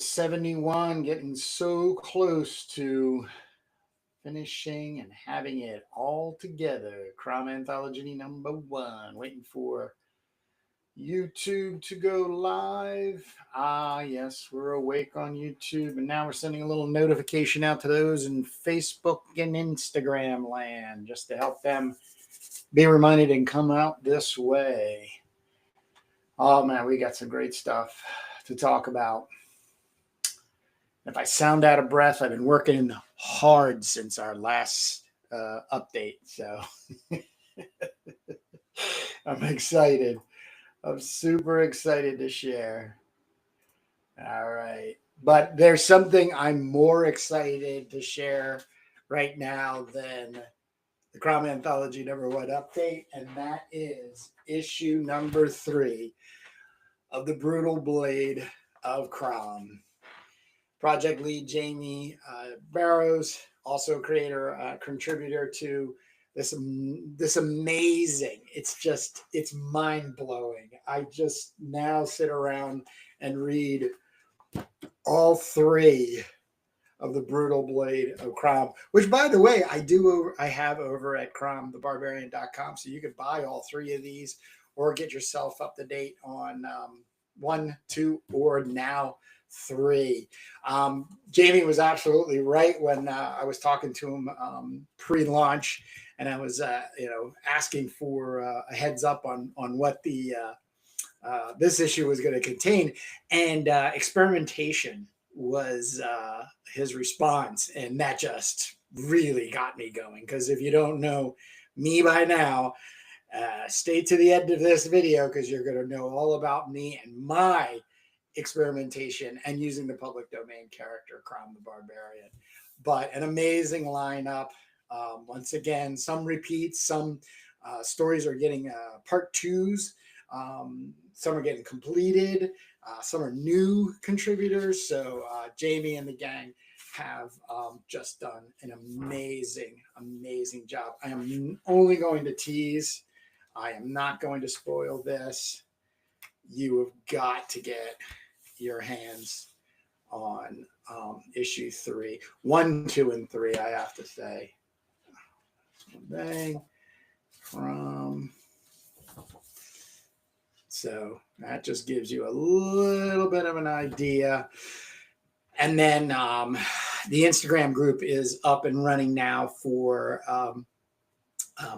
71, getting so close to finishing and having it all together. CROM Anthology #1, waiting for YouTube to go live. Yes, we're awake on YouTube, and now we're sending a little notification out to those in Facebook and Instagram land just to help them be reminded and come out this way. Oh man, we got some great stuff to talk about. If I sound out of breath, I've been working hard since our last update. So I'm excited. I'm super excited to share. All right. But there's something I'm more excited to share right now than the CROM Anthology #1 update, and that is issue number 3 of the Brutal Blade of CROM. Project lead Jamie Barrows, also creator, contributor to this amazing. It's mind blowing. I just now sit around and read all 3 of the Brutal Blade of CROM, which, by the way, I have over at CROM, so you can buy all 3 of these or get yourself up to date on 1, 2, or now 3. Jamie was absolutely right when I was talking to him pre-launch, and I was asking for a heads up on what the this issue was going to contain, and experimentation was his response, and that just really got me going, because if you don't know me by now, stay to the end of this video, because you're going to know all about me and my experimentation and using the public domain character CROM the Barbarian. But an amazing lineup. Once again, some repeats, some stories are getting part 2s, some are getting completed, some are new contributors. So Jamie and the gang have just done an amazing job. I am only going to tease. I am not going to spoil this. You have got to get your hands on issue 3, 1, 2, and 3. I have to say, bang from. So that just gives you a little bit of an idea. And then the Instagram group is up and running now for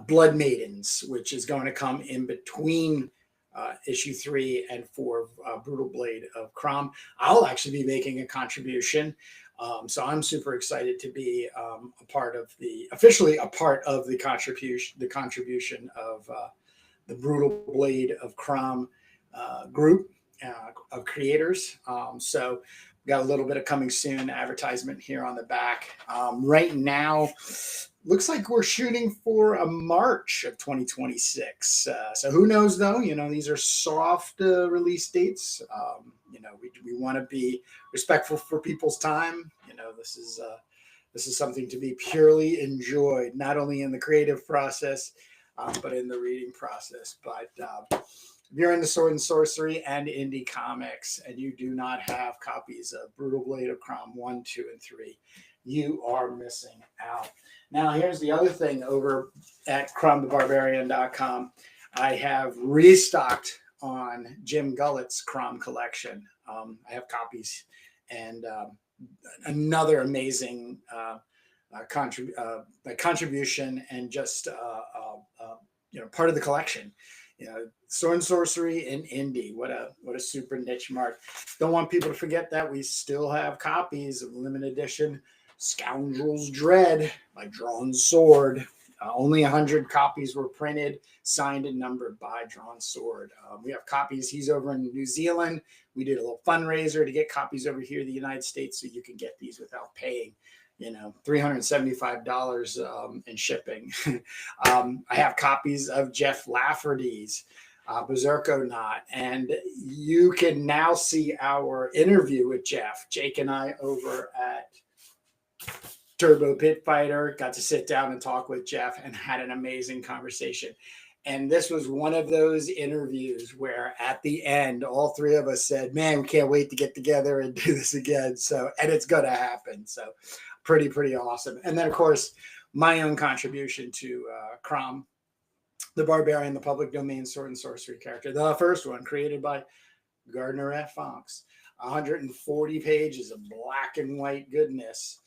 Blood Maidens, which is going to come in between issue 3 and 4 of Brutal Blade of CROM. I'll actually be making a contribution. So I'm super excited to be officially a part of the contribution of the Brutal Blade of CROM group of creators. So we got a little bit of coming soon advertisement here on the back. Right now, looks like we're shooting for a March of 2026. So who knows, though? These are soft release dates. We want to be respectful for people's time. This is something to be purely enjoyed, not only in the creative process, but in the reading process. But if you're into sword and sorcery and indie comics, and you do not have copies of Brutal Blade of CROM 1, 2, and 3, you are missing out. Now, here's the other thing over at CromTheBarbarian.com. I have restocked on Jim Gullett's CROM collection. I have copies, and another amazing contribution, and just part of the collection. Sword and sorcery and indie. What a super niche mark. Don't want people to forget that we still have copies of limited edition Scoundrel's Dread by Drawn Sword. Only 100 copies were printed, signed and numbered by Drawn Sword. We have copies. He's over in New Zealand. We did a little fundraiser to get copies over here in the United States, so you can get these without paying $375 in shipping. I have copies of Jeff Lafferty's Berserkonaut, and you can now see our interview with Jeff. Jake and I over at Turbo Pit Fighter got to sit down and talk with Jeff and had an amazing conversation. And this was one of those interviews where at the end, all three of us said, man, we can't wait to get together and do this again. So, and it's going to happen. So pretty awesome. And then, of course, my own contribution to CROM, the Barbarian, the public domain sword and sorcery character. The first one created by Gardner F. Fox. 140 pages of black and white goodness.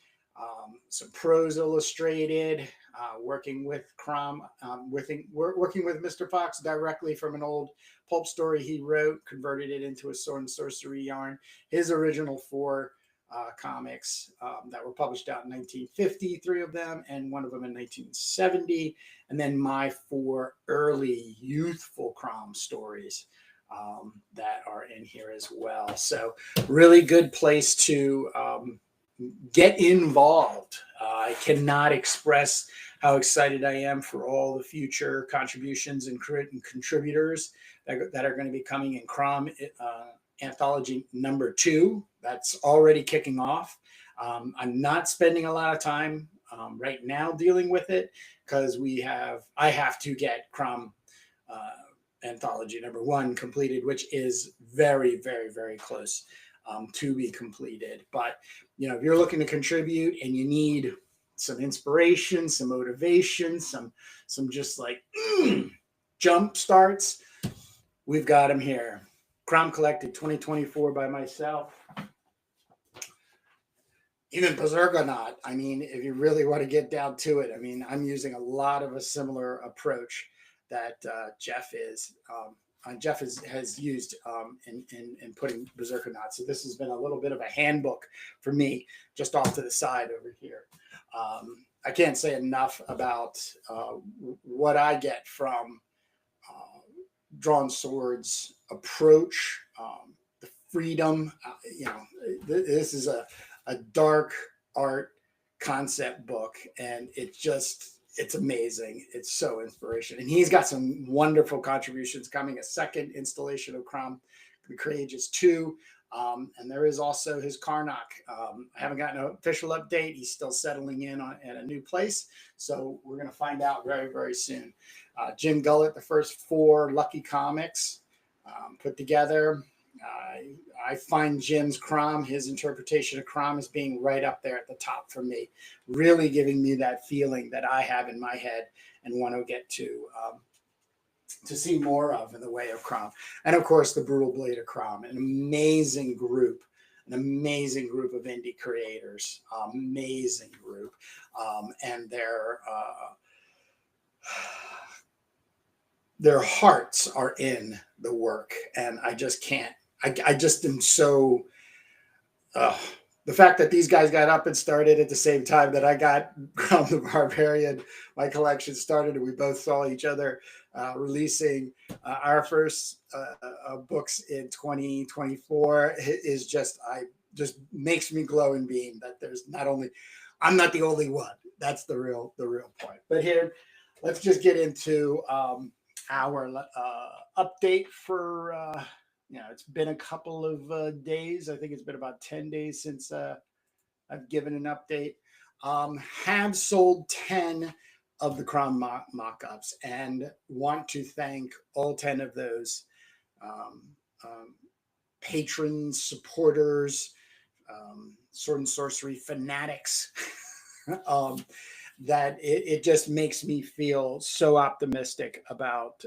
Some prose illustrated, working with CROM, working with Mr. Fox directly from an old pulp story he wrote, converted it into a sword and sorcery yarn. His original 4 comics that were published out in 1950, 3 of them, and one of them in 1970. And then my 4 early youthful CROM stories that are in here as well. So really good place to get involved. I cannot express how excited I am for all the future contributions and contributors that are going to be coming in CROM Anthology number 2. That's already kicking off. I'm not spending a lot of time right now dealing with it because I have to get CROM Anthology number 1 completed, which is very close to be completed. But if you're looking to contribute and you need some inspiration, some motivation, some just like jump starts, we've got them here. CROM Collected 2024 by myself. Even Berserkonaut. I mean, if you really want to get down to it, I mean, I'm using a lot of a similar approach that Jeff has used in putting Berserkonaut. So this has been a little bit of a handbook for me, just off to the side over here. I can't say enough about what I get from Drawn Swords approach, the freedom. This is a dark art concept book, and it's amazing. It's so inspirational. And he's got some wonderful contributions coming. A second installation of CROM, the Courageous 2. And there is also his Karnak. I haven't gotten an official update. He's still settling in at a new place. So we're going to find out very soon. Jim Gullett, the first 4 Lucky comics put together. I find Jim's CROM, his interpretation of CROM, as being right up there at the top for me, really giving me that feeling that I have in my head and want to get to see more of in the way of CROM. And of course, the Brutal Blade of CROM, an amazing group of indie creators, amazing group, and their hearts are in the work, and I just can't. I just am so. The fact that these guys got up and started at the same time that I got CROM the Barbarian, my collection started, and we both saw each other releasing our first books in 2024 is just makes me glow and beam that there's I'm not the only one. That's the real point. But here, let's just get into our update for. It's been a couple of days. I think it's been about 10 days since I've given an update. Have sold 10 of the CROM mock-ups and want to thank all 10 of those patrons, supporters, sword and sorcery fanatics. That it just makes me feel so optimistic about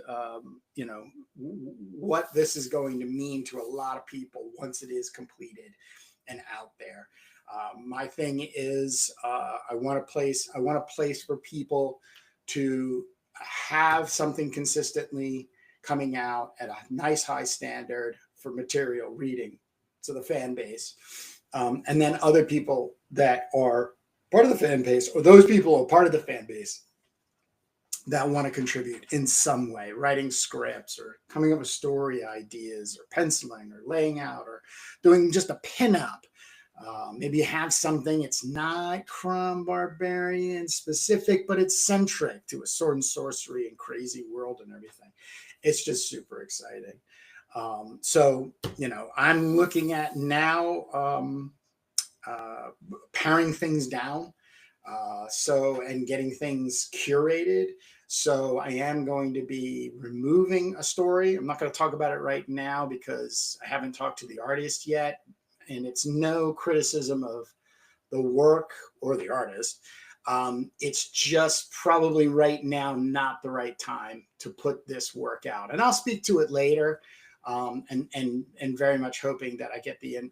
what this is going to mean to a lot of people once it is completed and out there. My thing is I want a place for people to have something consistently coming out at a nice high standard for material reading to the fan base, and then other people that are part of the fan base, or those people who are part of the fan base that want to contribute in some way, writing scripts or coming up with story ideas or penciling or laying out or doing just a pinup. Maybe you have something, it's not CROM Barbarian specific, but it's centric to a sword and sorcery and crazy world and everything. It's just super exciting. So, I'm looking at now paring things down and getting things curated So I am going to be removing a story. I'm not going to talk about it right now because I haven't talked to the artist yet. And it's no criticism of the work or the artist. It's just probably right now not the right time to put this work out. And I'll speak to it later. And very much hoping that I get the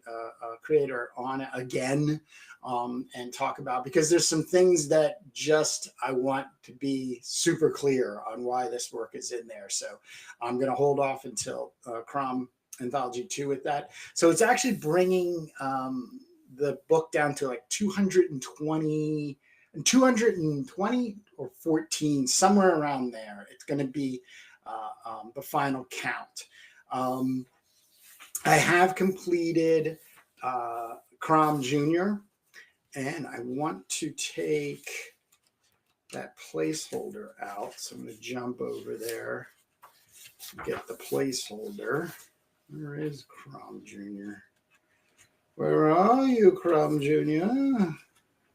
creator on again and talk about, because there's some things that just I want to be super clear on why this work is in there. So I'm going to hold off until CROM Anthology 2 with that. So it's actually bringing the book down to like 220 or 14, somewhere around there. It's going to be the final count. I have completed CROM Junior, and I want to take that placeholder out. So I'm going to jump over there, get the placeholder. Where is CROM Junior? Where are you, CROM Junior?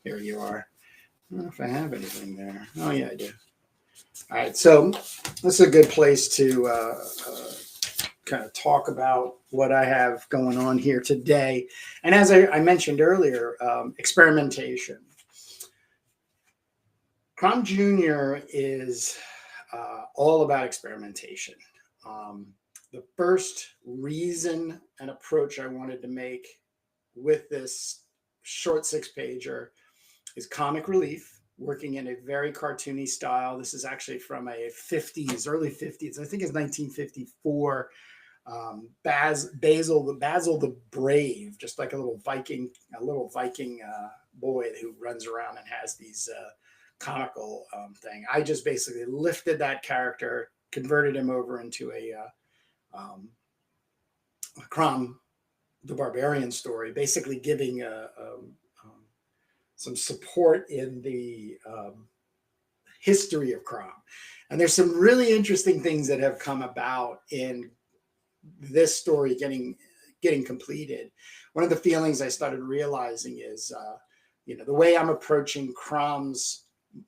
Here you are. I don't know if I have anything there. Oh, yeah, I do. All right, so this is a good place to kind of talk about what I have going on here today. And as I mentioned earlier, experimentation. CROM Junior is all about experimentation. The first reason and approach I wanted to make with this short 6-pager is comic relief, working in a very cartoony style. This is actually from a 50s, early 50s, I think it's 1954. Basil the Brave, just like a little Viking boy who runs around and has these comical thing. I just basically lifted that character, converted him over into a CROM the Barbarian story, basically giving some support in the history of CROM. And there's some really interesting things that have come about in this story getting completed. One of the feelings I started realizing is, the way I'm approaching CROM's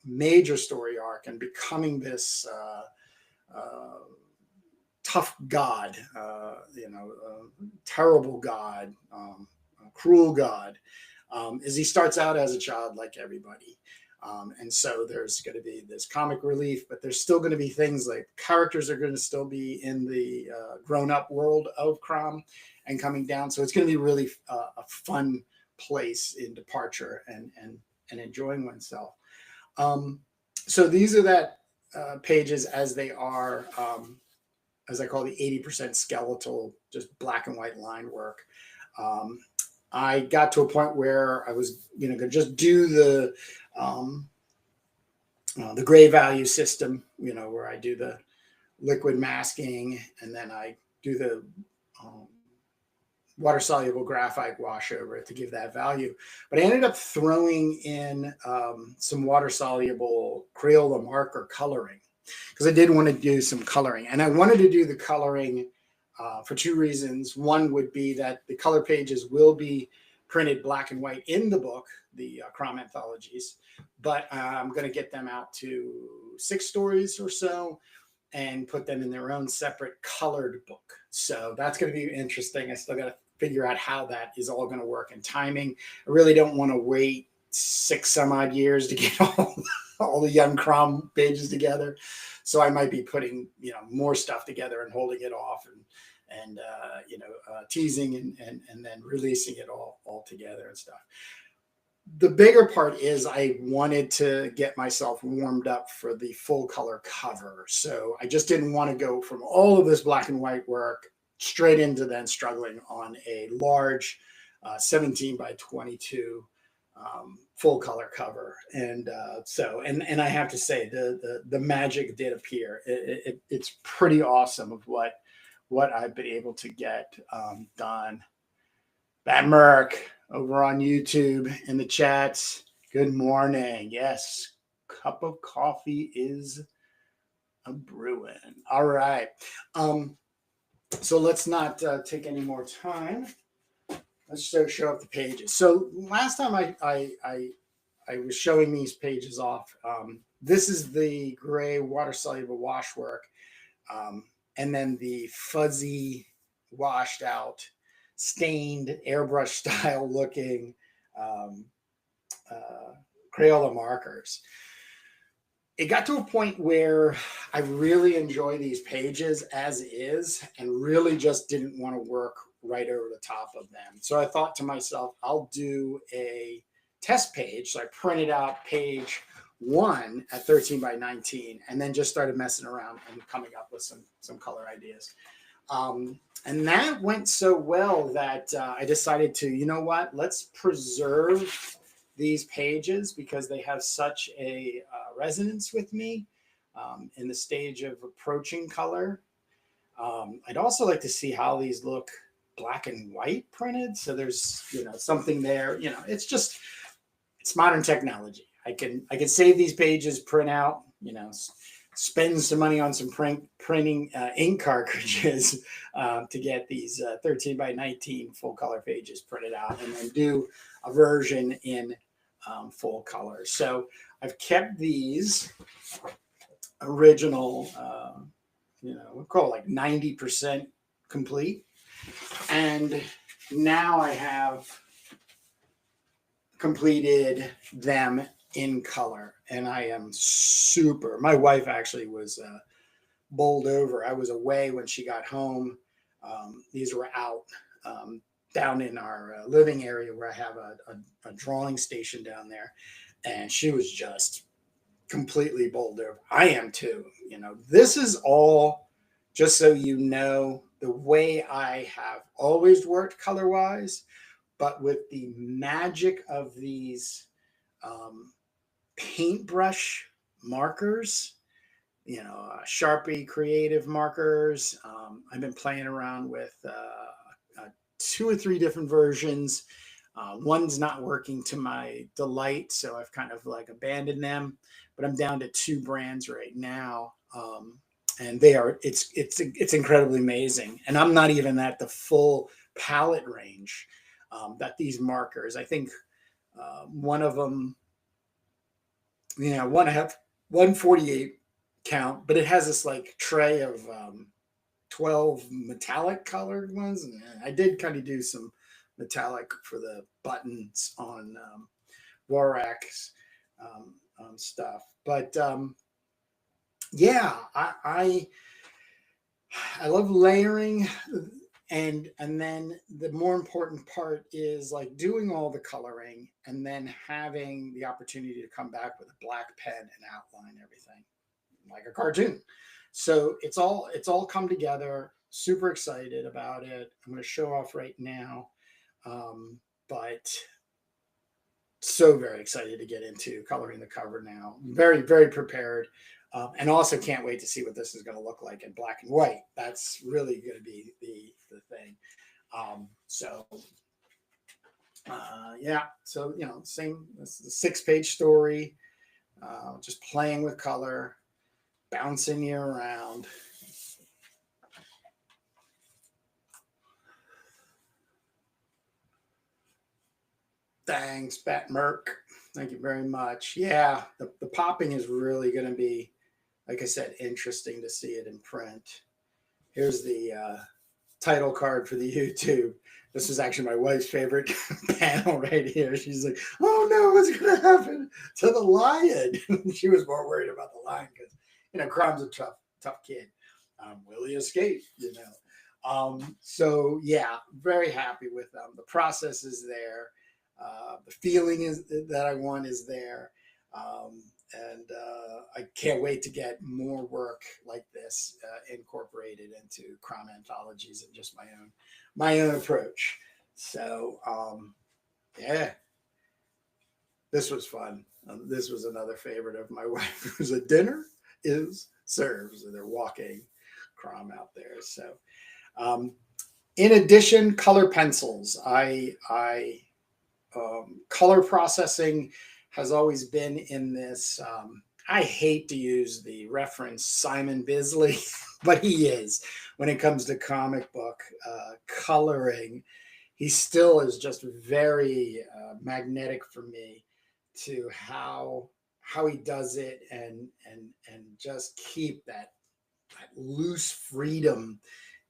major story arc and becoming this tough god, terrible god, cruel god, is he starts out as a child like everybody. And so there's going to be this comic relief, but there's still going to be things like characters are going to still be in the grown-up world of CROM and coming down. So it's going to be really a fun place in departure and enjoying oneself. So these are that pages as they are, as I call the 80% skeletal, just black and white line work. I got to a point where I was, going to just do the gray value system, where I do the liquid masking and then I do the water soluble graphite wash over it to give that value. But I ended up throwing in some water soluble Crayola marker coloring because I did want to do some coloring, and I wanted to do the coloring for two reasons. One would be that the color pages will be printed black and white in the book, the CROM Anthologies, but I'm going to get them out to 6 stories or so and put them in their own separate colored book. So that's going to be interesting. I still got to figure out how that is all going to work and timing. I really don't want to wait 6 some odd years to get all the young CROM pages together. So I might be putting, more stuff together and holding it off and teasing and then releasing it all together and stuff. The bigger part is I wanted to get myself warmed up for the full color cover. So I just didn't want to go from all of this black and white work straight into then struggling on a large 17 by 22 full color cover. And I have to say the magic did appear. It's pretty awesome of what I've been able to get done. Bat Merc over on YouTube in the chats. Good morning. Yes, cup of coffee is a brewing. All right. So let's not take any more time. Let's show up the pages. So last time I I was showing these pages off. This is the gray water-soluble wash work. And then the fuzzy, washed out, stained, airbrush style looking Crayola markers. It got to a point where I really enjoy these pages as is and really just didn't want to work right over the top of them. So I thought to myself, I'll do a test page. So I printed out page 1 at 13 by 19 and then just started messing around and coming up with some color ideas. And that went so well that I decided to, you know what, let's preserve these pages because they have such a resonance with me in the stage of approaching color. I'd also like to see how these look black and white printed. So there's, something there, it's modern technology. I can save these pages, print out, spend some money on some printing ink cartridges to get these 13 by 19 full color pages printed out and then do a version in full color. So I've kept these original, we'll call it like 90% complete. And now I have completed them in color. And I am my wife actually was bowled over. I was away when she got home. These were out down in our living area where I have a drawing station down there. And she was just completely bowled over. I am too. This is all, just so you know, the way I have always worked color-wise, but with the magic of these paintbrush markers, Sharpie creative markers. I've been playing around with 2 or 3 different versions. One's not working to my delight, so I've kind of like abandoned them, but I'm down to 2 brands right now. And it's incredibly amazing. And I'm not even at the full palette range that these markers. I think one of them, one I have 148 count, but it has this like tray of 12 metallic colored ones. And I did kind of do some metallic for the buttons on Vorax stuff. But I love layering, and then the more important part is like doing all the coloring and then having the opportunity to come back with a black pen and outline everything like a cartoon. So it's all come together. Super excited about it. I'm going to show off right now, but so very excited to get into coloring the cover now. Very, very prepared. And also can't wait to see what this is going to look like in black and white. That's really going to be the thing. So same, this is a 6-page story, just playing with color, bouncing you around. Thanks, Bat Merc. Thank you very much. Yeah, the popping is really going to be, like I said, interesting to see it in print. Here's the title card for the YouTube. This is actually my wife's favorite panel right here. She's like, oh no, what's going to happen to the lion? She was more worried about the lion because, Crom's a tough kid. Will he escape? So yeah, very happy with them. The process is there. The feeling is that I want is there. And I can't wait to get more work like this incorporated into CROM Anthologies and just my own approach. So this was fun. This was another favorite of my wife. It was a dinner is serves, and they're walking CROM out there. So in addition, color pencils. Color processing has always been in this. I hate to use the reference Simon Bisley, but he is when it comes to comic book coloring. He still is just very magnetic for me to how he does it, and just keep that loose freedom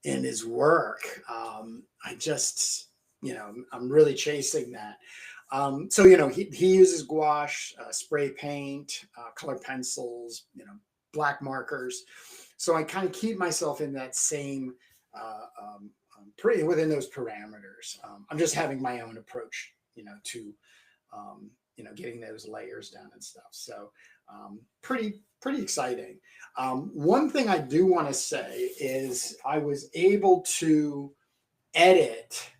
in his work. I just, I'm really chasing that. So, he uses gouache, spray paint, color pencils, black markers. So I kind of keep myself in that same, pretty within those parameters. I'm just having my own approach, to, getting those layers down and stuff. So pretty exciting. One thing I do want to say is I was able to edit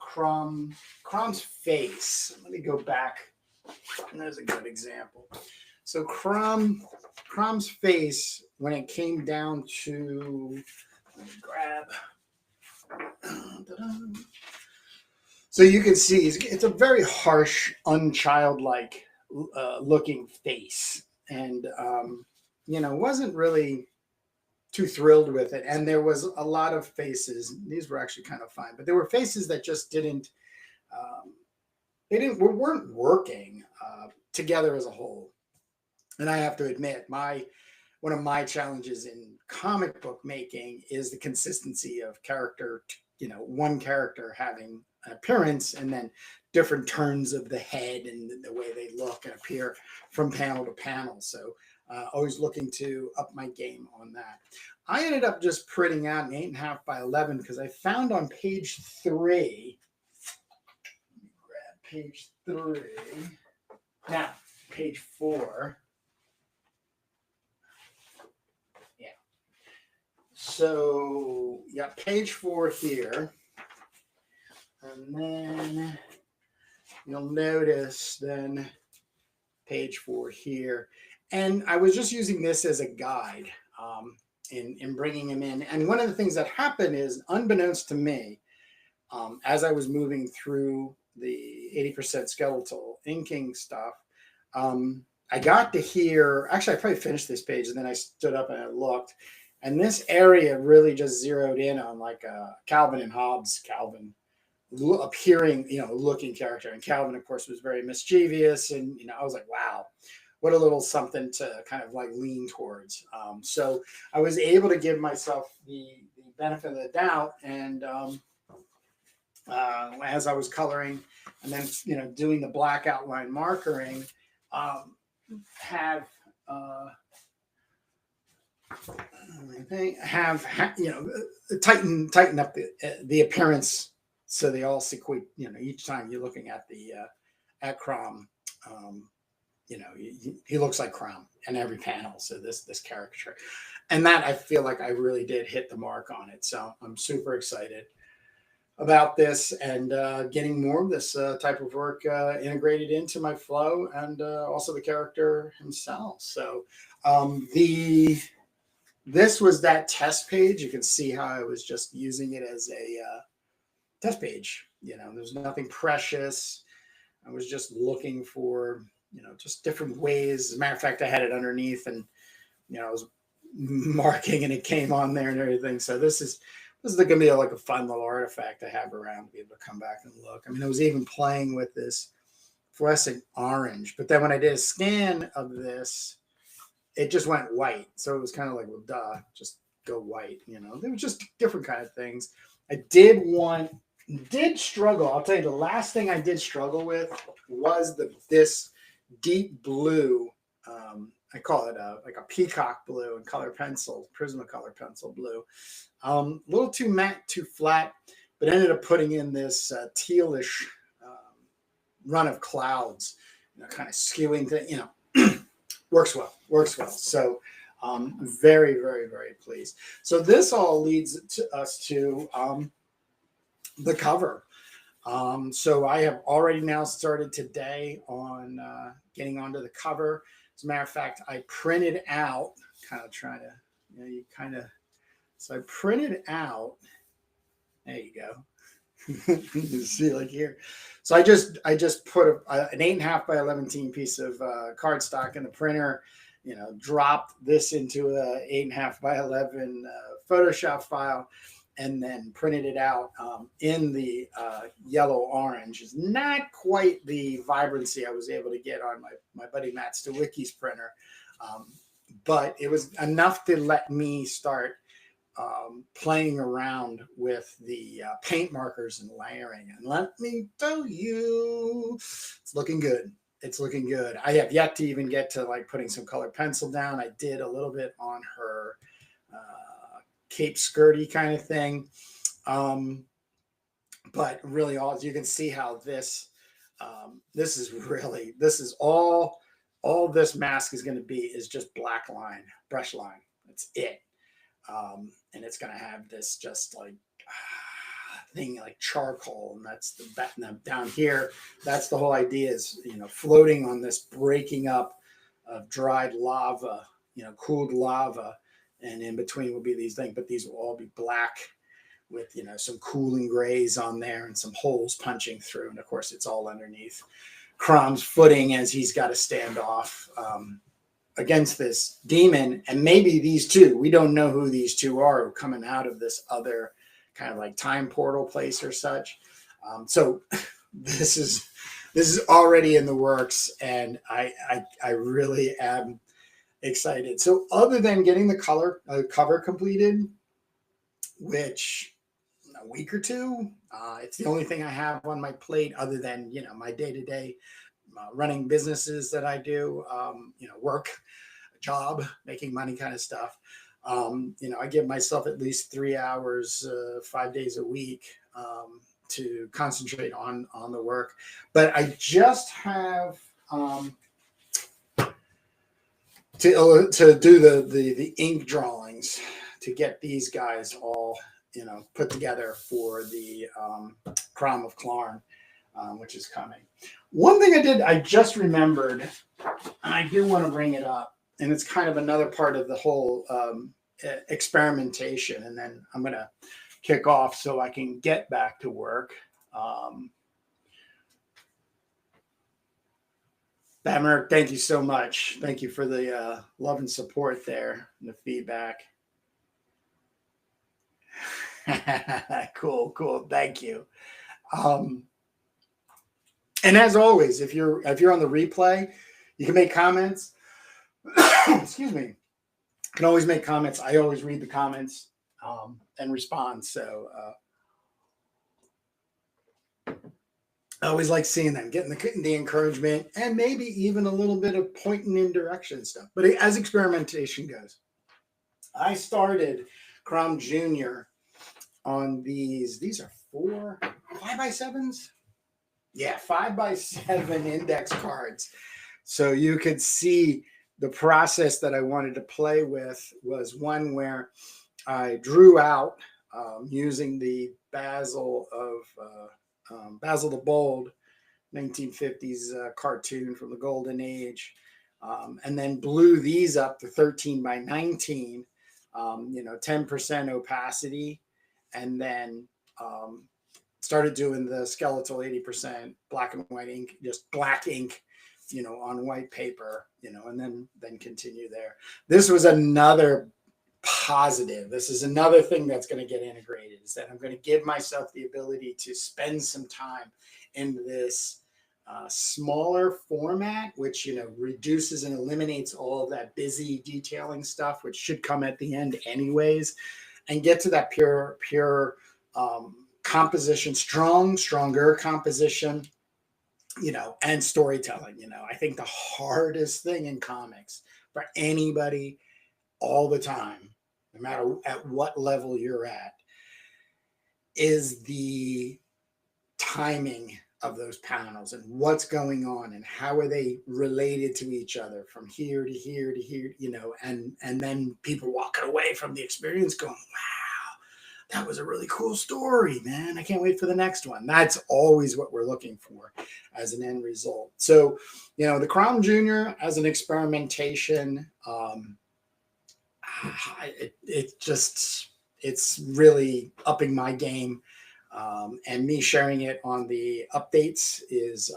CROM's face. Let me go back. There's a good example. So CROM's face, when it came down to, let me grab. So you can see it's a very harsh, unchildlike looking face, and wasn't really too thrilled with it. And there was a lot of faces. These were actually kind of fine, but there were faces that just weren't working together as a whole. And I have to admit, one of my challenges in comic book making is the consistency of character. One character having an appearance and then different turns of the head and the way they look and appear from panel to panel. So always looking to up my game on that. I ended up just printing out an 8.5 by 11 because I found on page 3. Let me grab page 3. Now, page 4. Yeah. So, page 4 here. And then you'll notice then page 4 here. And I was just using this as a guide in bringing him in. And one of the things that happened is, unbeknownst to me, as I was moving through the 80% skeletal inking stuff, I got to hear, actually, I probably finished this page, and then I stood up and I looked. And this area really just zeroed in on like a Calvin and Hobbes Calvin appearing, looking character. And Calvin, of course, was very mischievous. And, I was like, wow, what a little something to kind of like lean towards. So I was able to give myself the benefit of the doubt. And as I was coloring and then, doing the black outline markering, tighten up the appearance so they all sequence. Each time you're looking at at CROM, he looks like CROM in every panel. So this caricature, and that I feel like I really did hit the mark on it. So I'm super excited about this and getting more of this type of work integrated into my flow, and also the character himself. So this was that test page. You can see how I was just using it as a test page. There's nothing precious. I was just looking for, just different ways. As a matter of fact, I had it underneath, and, I was marking, and it came on there and everything. So this is going to be like a fun little artifact to have around to be able to come back and look. I mean, I was even playing with this fluorescent orange, but then when I did a scan of this, it just went white. So it was kind of like, well, duh, just go white. There was just different kind of things. I did struggle. I'll tell you, the last thing I did struggle with was this deep blue. I call it like a peacock blue and color pencil, Prismacolor pencil blue. A little too matte, too flat, but ended up putting in this tealish run of clouds, kind of skewing to, works well. So very, very, very pleased. So this all leads us to the cover. So I have already now started today on getting onto the cover. As a matter of fact, I printed out, kind of trying to, so I printed out, there you go. You see like here. So I just put an 8.5 by 11 piece of cardstock in the printer, dropped this into a 8.5 by 11 Photoshop file, and then printed it out in the yellow orange. Is not quite the vibrancy I was able to get on my buddy Matt Stawicki's printer, but it was enough to let me start playing around with the paint markers and layering. And let me tell you, it's looking good. It's looking good. I have yet to even get to like putting some colored pencil down. I did a little bit on her cape skirty kind of thing. But really you can see how this is all this mask is going to be is just black line, brush line. That's it. And it's going to have this just like thing like charcoal, and that's the down here. That's the whole idea is, floating on this breaking up of dried lava, cooled lava, and in between will be these things, but these will all be black with, some cooling grays on there and some holes punching through. And of course it's all underneath CROM's footing as he's got to stand off against this demon. And maybe these two, we don't know who these two are coming out of this other kind of like time portal place or such. So this is already in the works, and I really am excited. So other than getting the cover completed, which a week or two, it's the only thing I have on my plate other than, my day-to-day running businesses that I do, work, job, making money kind of stuff. I give myself at least 3 hours, 5 days a week, to concentrate on the work. But I just have to do the ink drawings to get these guys all put together for the CROM of Clarn, which is coming. One thing I just remembered, and I do want to bring it up, and it's kind of another part of the whole experimentation, and then I'm going to kick off so I can get back to work. Bammer, thank you so much. Thank you for the love and support there and the feedback. Cool. Thank you. And as always, if you're on the replay, you can make comments. Excuse me. You can always make comments. I always read the comments and respond. So I always like seeing them, getting the encouragement, and maybe even a little bit of pointing in direction stuff. But as experimentation goes, I started CROM Junior on these are 5x7s. Yeah, 5x7 index cards. So you could see the process that I wanted to play with was one where I drew out using the Basil the Bold 1950s cartoon from the Golden Age, and then blew these up to 13x19, 10% opacity, and then started doing the skeletal 80% black and white ink, just black ink, on white paper, and then continue there. This was another positive. This is another thing that's going to get integrated, is that I'm going to give myself the ability to spend some time in this smaller format, which, reduces and eliminates all of that busy detailing stuff, which should come at the end anyways, and get to that pure composition, stronger composition, and storytelling. I think the hardest thing in comics for anybody all the time, no matter at what level you're at, is the timing of those panels and what's going on and how are they related to each other from here to here to here, and then people walking away from the experience going, wow, that was a really cool story, man. I can't wait for the next one. That's always what we're looking for as an end result. So, the CROM Junior as an experimentation, it's really upping my game. And me sharing it on the updates is,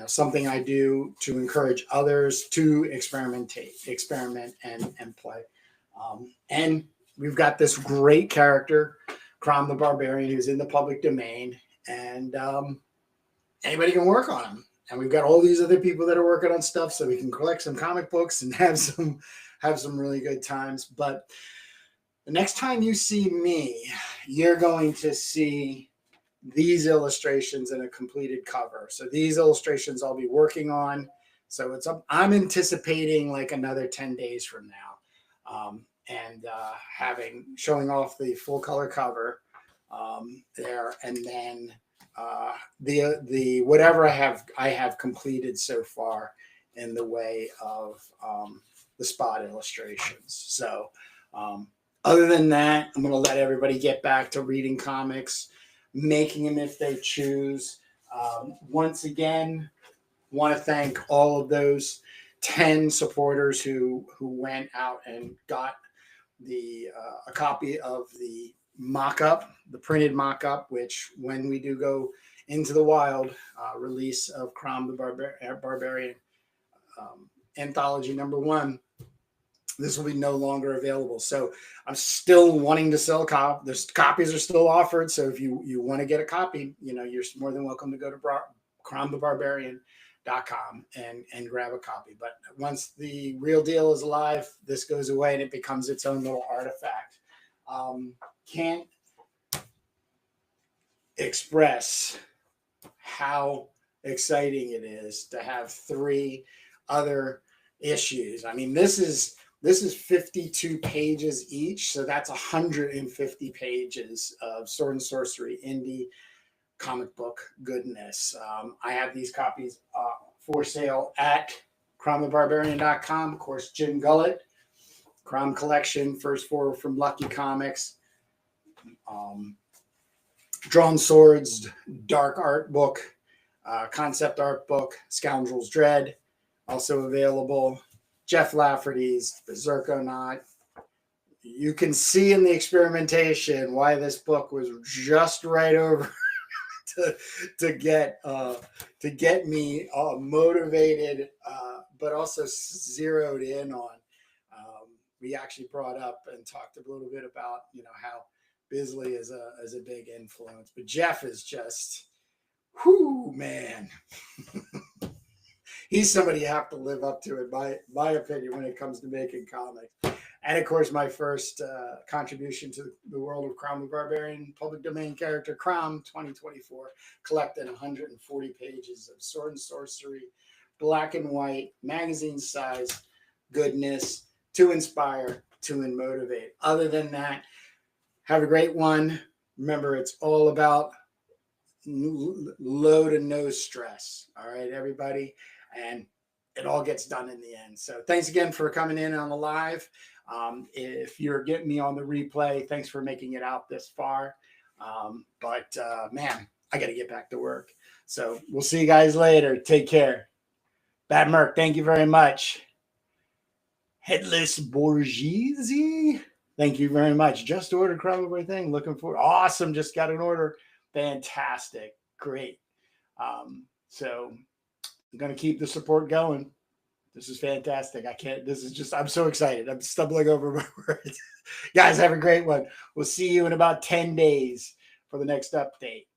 something I do to encourage others to experiment and play. And we've got this great character CROM the Barbarian, who's in the public domain, and anybody can work on them. And we've got all these other people that are working on stuff, so we can collect some comic books and have some really good times. But the next time you see me, you're going to see these illustrations in a completed cover. So these illustrations I'll be working on. So I'm anticipating like another 10 days from now, and showing off the full color cover there, and then the whatever I have completed so far in the way of the spot illustrations. So other than that, I'm going to let everybody get back to reading comics, making them if they choose. Once again, want to thank all of those 10 supporters who went out and got a copy of the mock-up, the printed mock-up, which when we do go into the wild release of CROM the Barbarian Anthology #1, this will be no longer available. So I'm still wanting to sell copies. Copies are still offered. So if you want to get a copy, you're more than welcome to go to CROMthebarbarian.com and grab a copy. But once the real deal is alive, this goes away and it becomes its own little artifact. Can't express how exciting it is to have 3 other issues. I mean, this is 52 pages each, so that's 150 pages of sword and sorcery indie comic book goodness. I have these copies for sale at CROMthebarbarian.com. Of course, Jim Gullett, CROM Collection, first 4 from Lucky Comics. Drawn Swords, Dark Art Book, Concept Art Book, Scoundrel's Dread, also available. Jeff Lafferty's Berserkonaut. You can see in the experimentation why this book was just right over to get me motivated, but also zeroed in on. We actually brought up and talked a little bit about how Bisley is a big influence, but Jeff is just, man. He's somebody you have to live up to, in my opinion, when it comes to making comics. And of course, my first contribution to the world of CROM the Barbarian, public domain character CROM 2024, collected 140 pages of sword and sorcery, black and white, magazine size goodness to inspire, to motivate. Other than that, have a great one. Remember, it's all about low to no stress. All right, everybody. And it all gets done in the end. So thanks again for coming in on the live. If you're getting me on the replay, thanks for making it out this far. But man, I got to get back to work. So we'll see you guys later. Take care. Bad Merc, thank you very much. Headless Borghese, thank you very much. Just ordered CROM everything. Looking for awesome. Just got an order. Fantastic. Great. So I'm going to keep the support going. This is fantastic. I'm so excited. I'm stumbling over my words. Guys, have a great one. We'll see you in about 10 days for the next update.